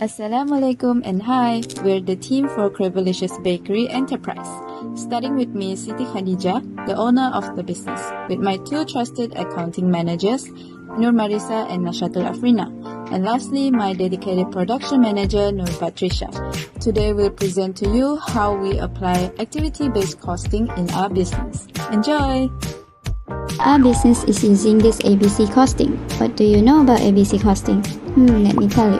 Assalamualaikum and hi, we're the team for CRAVELLICIOUS Bakery Enterprise. Starting with me, Siti Khadijah, the owner of the business, with my two trusted accounting managers, Nur Marisa and Nashatul Afrina, and lastly, my dedicated production manager, Nur Patricia. Today we'll present to you how we apply activity-based costing in our business. Enjoy! Our business is using this ABC costing. What do you know about ABC costing? Let me tell you.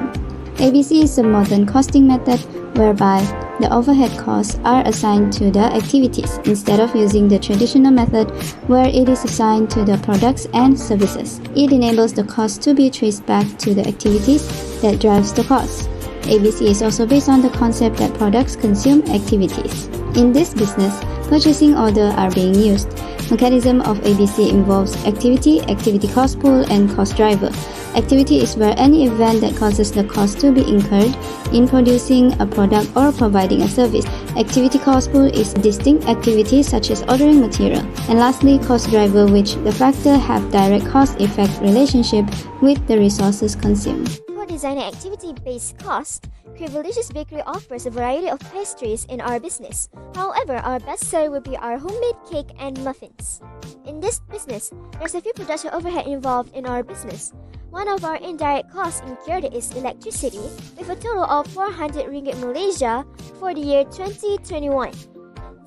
ABC is a modern costing method whereby the overhead costs are assigned to the activities instead of using the traditional method where it is assigned to the products and services. It enables the cost to be traced back to the activities that drives the cost. ABC is also based on the concept that products consume activities. In this business, purchasing orders are being used. Mechanism of ABC involves activity, activity cost pool, and cost driver. Activity is where any event that causes the cost to be incurred in producing a product or providing a service. Activity cost pool is distinct activities such as ordering material. And lastly, cost driver, which the factor have direct cause-effect relationship with the resources consumed. For designing activity-based cost, CRAVELLICIOUS Bakery offers a variety of pastries in our business. However, our best seller will be our homemade cake and muffins. In this business, there's a few production overhead involved in our business. One of our indirect costs incurred is electricity, with a total of 400 ringgit Malaysia for the year 2021.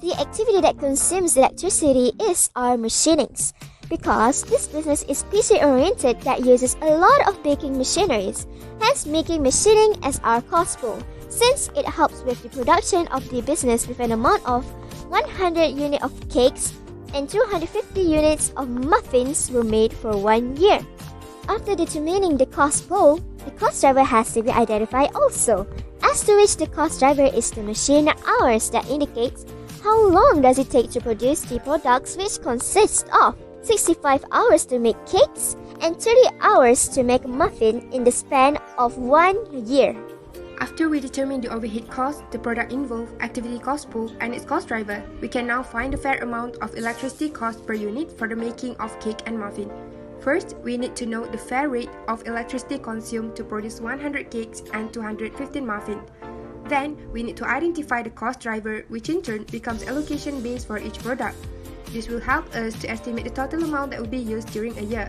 The activity that consumes electricity is our machinings, because this business is PC-oriented that uses a lot of baking machineries, hence making machining as our cost pool, since it helps with the production of the business with an amount of 100 units of cakes and 250 units of muffins were made for 1 year. After determining the cost pool, the cost driver has to be identified also, as to which the cost driver is the machine hours that indicates how long does it take to produce the products, which consist of 65 hours to make cakes and 30 hours to make muffin in the span of 1 year. After we determine the overhead cost, the product involved, activity cost pool, and its cost driver, we can now find the fair amount of electricity cost per unit for the making of cake and muffin. First, we need to know the fair rate of electricity consumed to produce 100 cakes and 215 muffins. Then, we need to identify the cost driver, which in turn becomes allocation base for each product. This will help us to estimate the total amount that will be used during a year.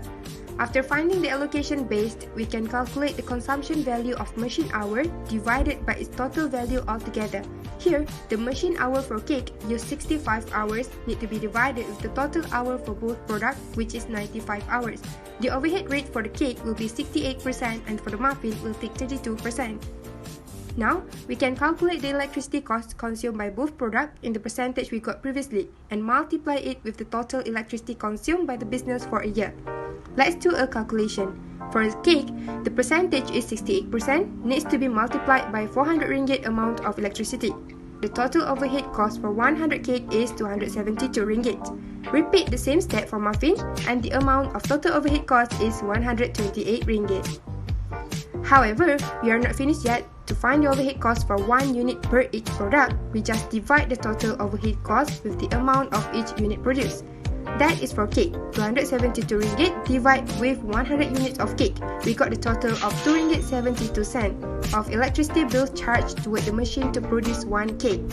After finding the allocation base, we can calculate the consumption value of machine hour divided by its total value altogether. Here, the machine hour for cake used 65 hours need to be divided with the total hour for both products, which is 95 hours. The overhead rate for the cake will be 68% and for the muffin will take 32%. Now, we can calculate the electricity cost consumed by both products in the percentage we got previously and multiply it with the total electricity consumed by the business for a year. Let's do a calculation. For a cake, the percentage is 68% needs to be multiplied by 400 ringgit amount of electricity. The total overhead cost for 100 cake is 272 ringgit. Repeat the same step for muffin and the amount of total overhead cost is 128 ringgit. However, we are not finished yet. To find the overhead cost for 1 unit per each product, we just divide the total overhead cost with the amount of each unit produced. That is for cake, 272 ringgit divide with 100 units of cake. We got the total of 2 ringgit 72 cents of electricity bills charged toward the machine to produce 1 cake.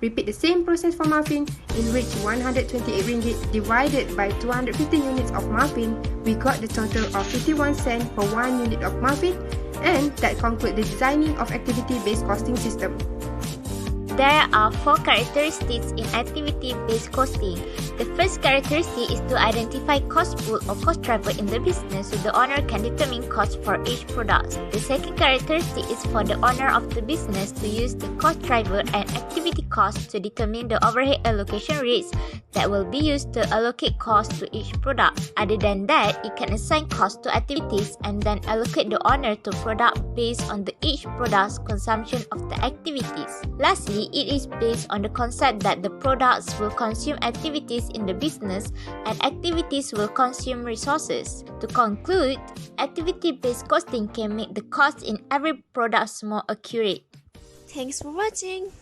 Repeat the same process for muffin, in which 128 ringgit divided by 215 units of muffin, we got the total of 51 cents for 1 unit of muffin, and that concludes the designing of activity-based costing system. There are 4 characteristics in activity-based costing. The first characteristic is to identify cost pool or cost driver in the business so the owner can determine cost for each product. The second characteristic is for the owner of the business to use the cost driver and activity cost to determine the overhead allocation rates that will be used to allocate cost to each product. Other than that, it can assign cost to activities and then allocate the owner to product based on the each product's consumption of the activities. Lastly, it is based on the concept that the products will consume activities in the business and activities will consume resources. To conclude, activity-based costing can make the cost in every product more accurate. Thanks for watching!